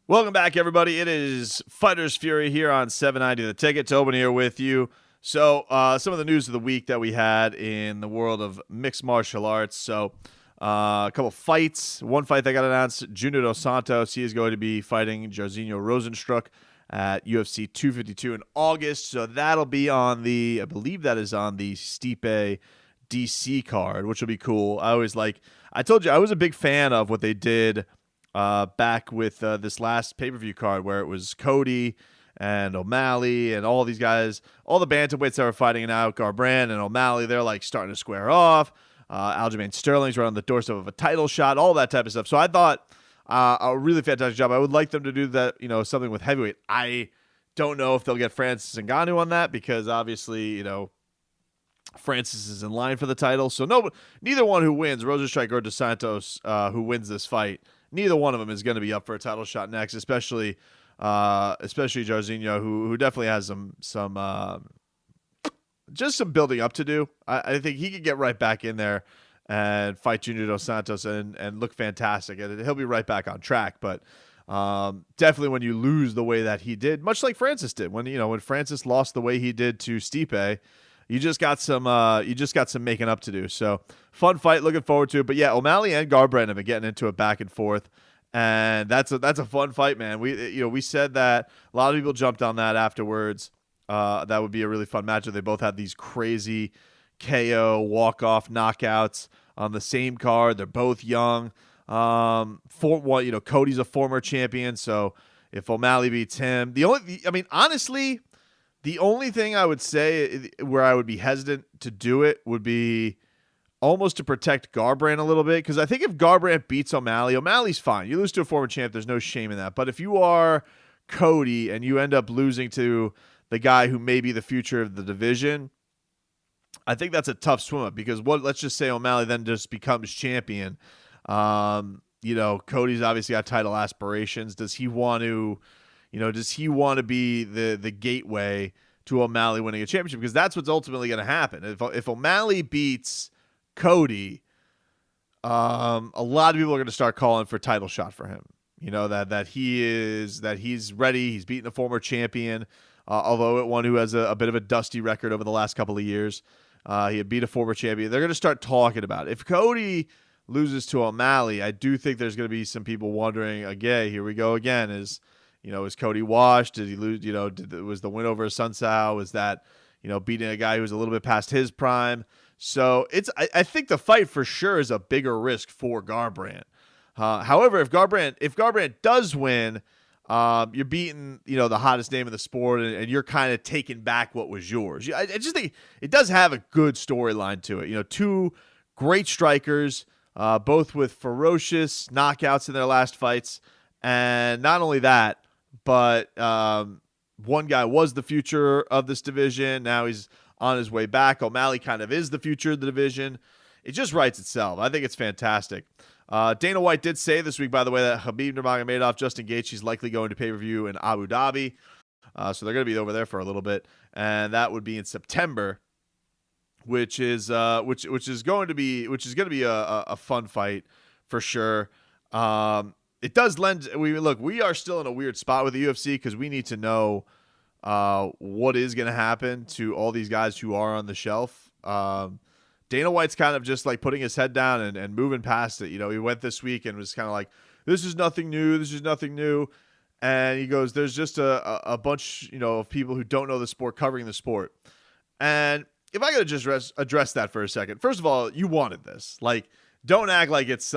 Welcome back, everybody. It is Fighter's Fury here on 790 The Ticket. Tobin here with you. So, some of the news of the week that we had in the world of mixed martial arts. So, a couple fights. One fight that got announced, Junior Dos Santos. He is going to be fighting Jairzinho Rozenstruik at UFC 252 in August. So, that'll be on I believe that is on the Stipe DC card, which will be cool. I told you, I was a big fan of what they did back with this last pay-per-view card where it was Cody and O'Malley and all these guys, all the bantamweights that were fighting it out, Garbrandt and O'Malley, they're like starting to square off. Aljamain Sterling's right on the doorstep of a title shot, all that type of stuff. So I thought a really fantastic job. I would like them to do that, something with heavyweight. I don't know if they'll get Francis Ngannou on that because obviously, Francis is in line for the title. So neither one who wins, Rozenstruik or Dos Santos, who wins this fight, neither one of them is going to be up for a title shot next, especially Jairzinho, who definitely has some just some building up to do. I think he could get right back in there and fight Junior Dos Santos and look fantastic, and he'll be right back on track. But definitely when you lose the way that he did, much like Francis did, when Francis lost the way he did to Stipe, you just got some making up to do. So fun fight, looking forward to it. But yeah, O'Malley and Garbrandt have been getting into it back and forth, and that's a fun fight, man. We said that a lot of people jumped on that afterwards. That would be a really fun matchup. They both had these crazy KO walk-off knockouts on the same card. They're both young. Cody's a former champion, so if O'Malley beats him, honestly, the only thing I would say where I would be hesitant to do it would be almost to protect Garbrandt a little bit, because I think if Garbrandt beats O'Malley, O'Malley's fine. You lose to a former champ, there's no shame in that. But if you are Cody and you end up losing to the guy who may be the future of the division, I think that's a tough swim up, because let's just say O'Malley then just becomes champion. Cody's obviously got title aspirations. Does he want to be the gateway to O'Malley winning a championship? Because that's what's ultimately going to happen. If O'Malley beats Cody, a lot of people are going to start calling for title shot for him. That he's ready. He's beaten a former champion, although one who has a bit of a dusty record over the last couple of years. He had beat a former champion. They're going to start talking about it. If Cody loses to O'Malley, I do think there's going to be some people wondering, again, here we go again, is Cody washed? Did he lose? Was the win over Sunsao? Was that, beating a guy who's a little bit past his prime? So I think the fight for sure is a bigger risk for Garbrandt. However, if Garbrandt does win, you're beating, the hottest name in the sport, and you're kind of taking back what was yours. I just think it does have a good storyline to it. Two great strikers, both with ferocious knockouts in their last fights. And not only that, but one guy was the future of this division. Now he's on his way back. O'Malley kind of is the future of the division. It just writes itself. I think it's fantastic. Dana White did say this week, by the way, that Khabib Nurmagomedov, Justin Gaethje is likely going to pay-per-view in Abu Dhabi. So they're going to be over there for a little bit, and that would be in September, which is going to be a fun fight for sure. It does lend. We are still in a weird spot with the UFC because we need to know what is going to happen to all these guys who are on the shelf. Dana White's kind of just like putting his head down and moving past it. He went this week and was kind of like, this is nothing new. This is nothing new. And he goes, there's just a bunch, of people who don't know the sport covering the sport. And if I could just address that for a second. First of all, you wanted this. Like, don't act like it's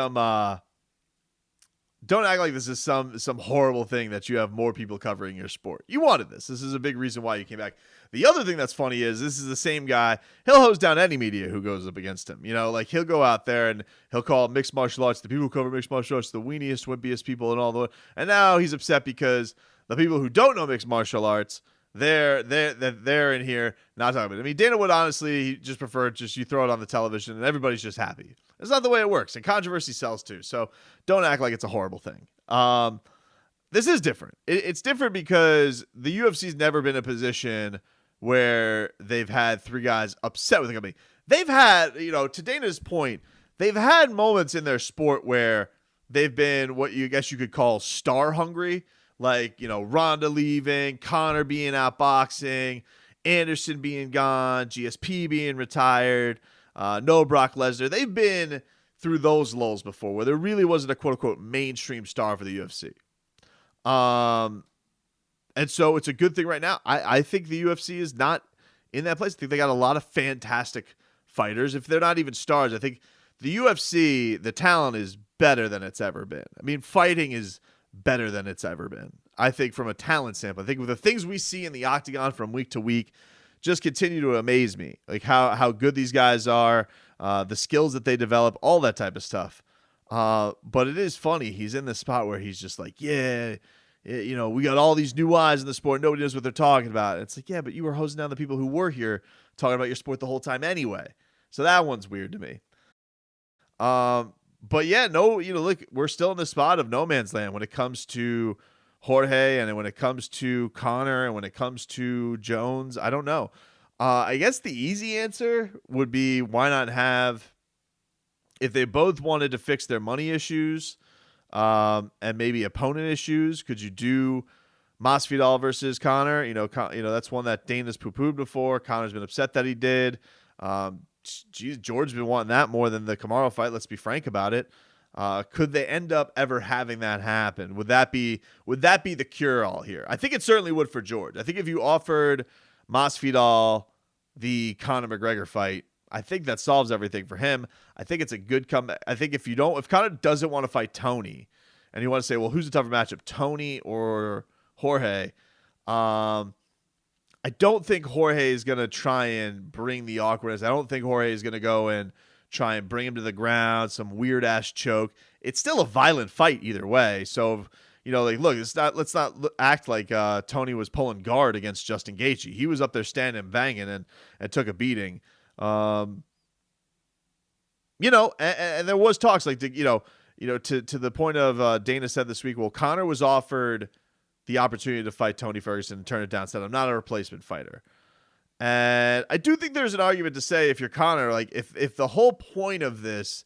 don't act like this is some horrible thing that you have more people covering your sport. You wanted this. This is a big reason why you came back. The other thing that's funny is this is the same guy. He'll hose down any media who goes up against him. He'll go out there and he'll call mixed martial arts, the people who cover mixed martial arts, the weeniest, wimpiest people and all the. And now he's upset because the people who don't know mixed martial arts, they're in here not talking about it. Dana would honestly just prefer you throw it on the television and everybody's just happy. It's not the way it works, and controversy sells too. So don't act like it's a horrible thing. This is different. It's different because the UFC's never been in a position where they've had three guys upset with the company. They've had, to Dana's point, they've had moments in their sport where they've been what you guess you could call star hungry. Like, Ronda leaving, Conor being out boxing, Anderson being gone, GSP being retired, no Brock Lesnar. They've been through those lulls before where there really wasn't a quote-unquote mainstream star for the UFC. And so it's a good thing right now. I think the UFC is not in that place. I think they got a lot of fantastic fighters. If they're not even stars, I think the UFC, the talent is better than it's ever been. I mean, fighting is better than it's ever been. I think from a talent standpoint, I think with the things we see in the Octagon from week to week just continue to amaze me. Like how good these guys are, the skills that they develop, all that type of stuff. But it is funny. He's in this spot where he's just like, yeah, we got all these new eyes in the sport. Nobody knows what they're talking about. And it's like, yeah, but you were hosing down the people who were here talking about your sport the whole time anyway. So that one's weird to me. But yeah, look, we're still in the spot of no man's land when it comes to Jorge and when it comes to Conor and when it comes to Jones. I don't know. I guess the easy answer would be why not have, if they both wanted to fix their money issues and maybe opponent issues, could you do Masvidal versus Conor? That's one that Dana's poo-pooed before. Conor's been upset that he did. George's been wanting that more than the Kamaru fight. Let's be frank about it. Could they end up ever having that happen? Would that be the cure-all here? I think it certainly would for George. I think if you offered Masvidal the Conor McGregor fight, I think that solves everything for him. I think it's a good comeback. I think if Conor doesn't want to fight Tony, and you want to say, well, who's a tougher matchup, Tony or Jorge? I don't think Jorge is going to try and bring the awkwardness. I don't think Jorge is going to go and try and bring him to the ground, some weird-ass choke. It's still a violent fight either way. So, look, let's not act like Tony was pulling guard against Justin Gaethje. He was up there standing and banging and took a beating. And there was talks like, to the point of Dana said this week, well, Conor was offered the opportunity to fight Tony Ferguson and turn it down, said, I'm not a replacement fighter. And I do think there's an argument to say, if you're Conor, like if the whole point of this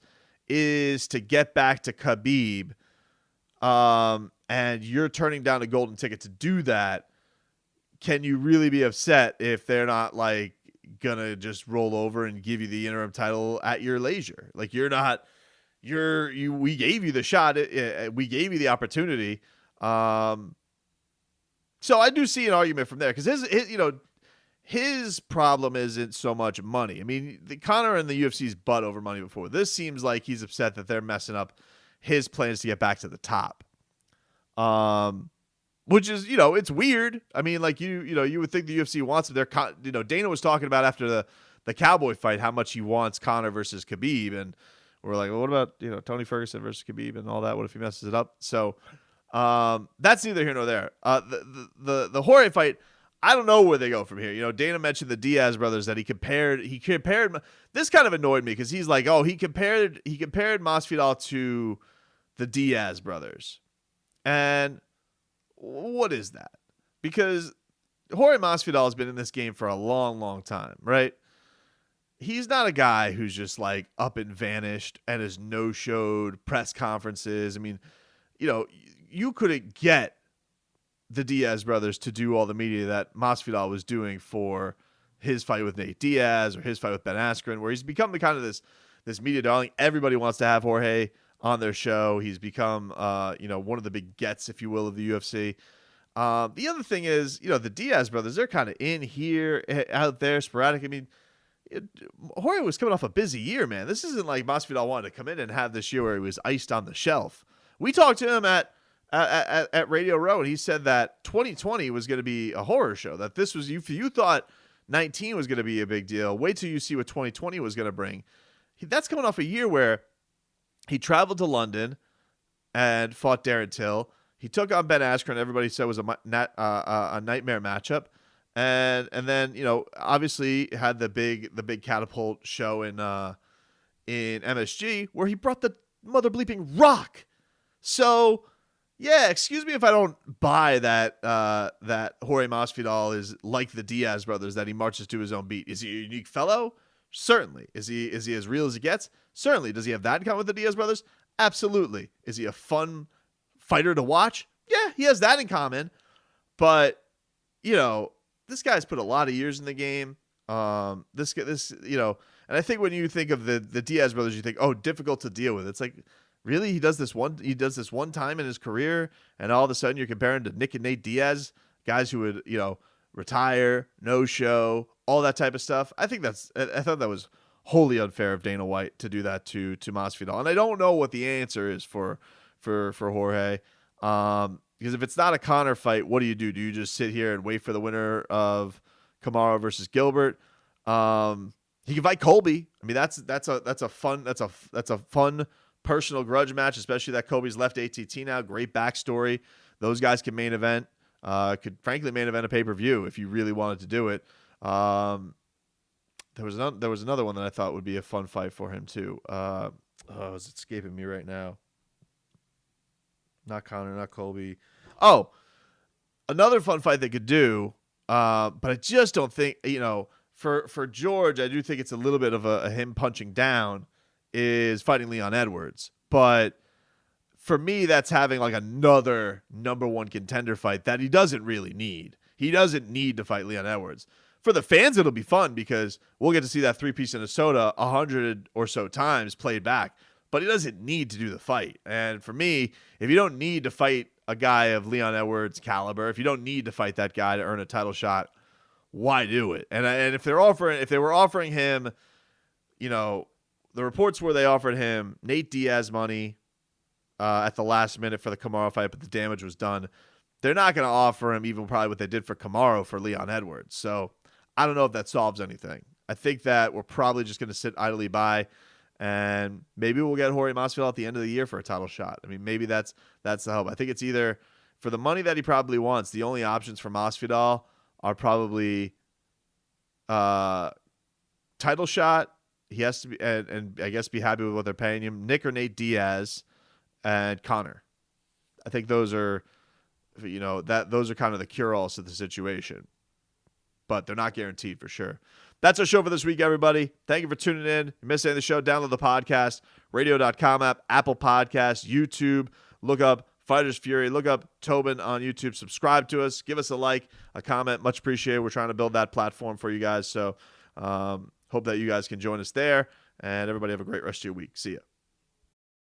is to get back to Khabib, and you're turning down a golden ticket to do that, can you really be upset if they're not like gonna just roll over and give you the interim title at your leisure? Like we gave you the shot, we gave you the opportunity. So I do see an argument from there, because his problem isn't so much money. I mean, Conor and the UFC's butt over money before. This seems like he's upset that they're messing up his plans to get back to the top. Which is, it's weird. I mean, like you would think the UFC wants him. Dana was talking about after the Cowboy fight how much he wants Conor versus Khabib, and we're like, well, what about Tony Ferguson versus Khabib and all that? What if he messes it up? So that's neither here nor there. The Jorge fight, I don't know where they go from here. Dana mentioned the Diaz brothers that he compared. This kind of annoyed me because he's like, oh, he compared Masvidal to the Diaz brothers. And what is that? Because Jorge Masvidal has been in this game for a long, long time, right? He's not a guy who's just like up and vanished and has no-showed press conferences. I mean, you couldn't get the Diaz brothers to do all the media that Masvidal was doing for his fight with Nate Diaz or his fight with Ben Askren, where he's become the kind of this media darling. Everybody wants to have Jorge on their show. He's become, one of the big gets, if you will, of the UFC. The other thing is, the Diaz brothers, they're kind of in here, out there, sporadic. I mean, Jorge was coming off a busy year, man. This isn't like Masvidal wanted to come in and have this year where he was iced on the shelf. We talked to him at Radio Row, and he said that 2020 was going to be a horror show. That this was, if you thought 19 was going to be a big deal, wait till you see what 2020 was going to bring. That's coming off a year where he traveled to London and fought Darren Till. He took on Ben Askren. Everybody said was a nightmare matchup, and then obviously had the big catapult show in MSG where he brought the mother bleeping Rock. So yeah, excuse me if I don't buy that Jorge Masvidal is like the Diaz brothers, that he marches to his own beat. Is he a unique fellow? Certainly. Is he as real as he gets? Certainly. Does he have that in common with the Diaz brothers? Absolutely. Is he a fun fighter to watch? Yeah, he has that in common. But, this guy's put a lot of years in the game. And I think when you think of the Diaz brothers, you think, oh, difficult to deal with. It's like, really? He does this one time in his career, and all of a sudden you're comparing to Nick and Nate Diaz, guys who would, retire, no show, all that type of stuff. I thought that was wholly unfair of Dana White to do that to Masvidal. And I don't know what the answer is for Jorge. Because if it's not a Conor fight, what do you do? Do you just sit here and wait for the winner of Kamaru versus Gilbert? He can fight Colby. I mean, that's a fun personal grudge match, especially that Colby's left ATT now. Great backstory. Those guys can main event. Could frankly main event a pay-per-view if you really wanted to do it. There was another one that I thought would be a fun fight for him too. It's escaping me right now. Not Conor, not Colby. Oh, another fun fight they could do, but I just don't think, for George, I do think it's a little bit of a him punching down, is fighting Leon Edwards. But for me, that's having like another number one contender fight that he doesn't really need. He doesn't need to fight Leon Edwards. For the fans, it'll be fun because we'll get to see that three-piece Minnesota 100 or so times played back. But he doesn't need to do the fight. And for me, if you don't need to fight a guy of Leon Edwards' caliber, if you don't need to fight that guy to earn a title shot, why do it? And if they were offering him, the reports were they offered him Nate Diaz money at the last minute for the Kamaru fight, but the damage was done. They're not going to offer him even probably what they did for Kamaru for Leon Edwards. So I don't know if that solves anything. I think that we're probably just going to sit idly by. And maybe we'll get Jorge Masvidal at the end of the year for a title shot. I mean, maybe that's the hope. I think it's either for the money that he probably wants. The only options for Masvidal are probably title shot. He has to be, and I guess be happy with what they're paying him. Nick or Nate Diaz, and Conor. I think those are, those are kind of the cure-alls to the situation. But they're not guaranteed for sure. That's our show for this week, everybody. Thank you for tuning in. If you missed any of the show, download the podcast, radio.com app, Apple Podcasts, YouTube. Look up Fighters Fury. Look up Tobin on YouTube. Subscribe to us. Give us a like, a comment. Much appreciated. We're trying to build that platform for you guys. So hope that you guys can join us there. And everybody have a great rest of your week. See ya.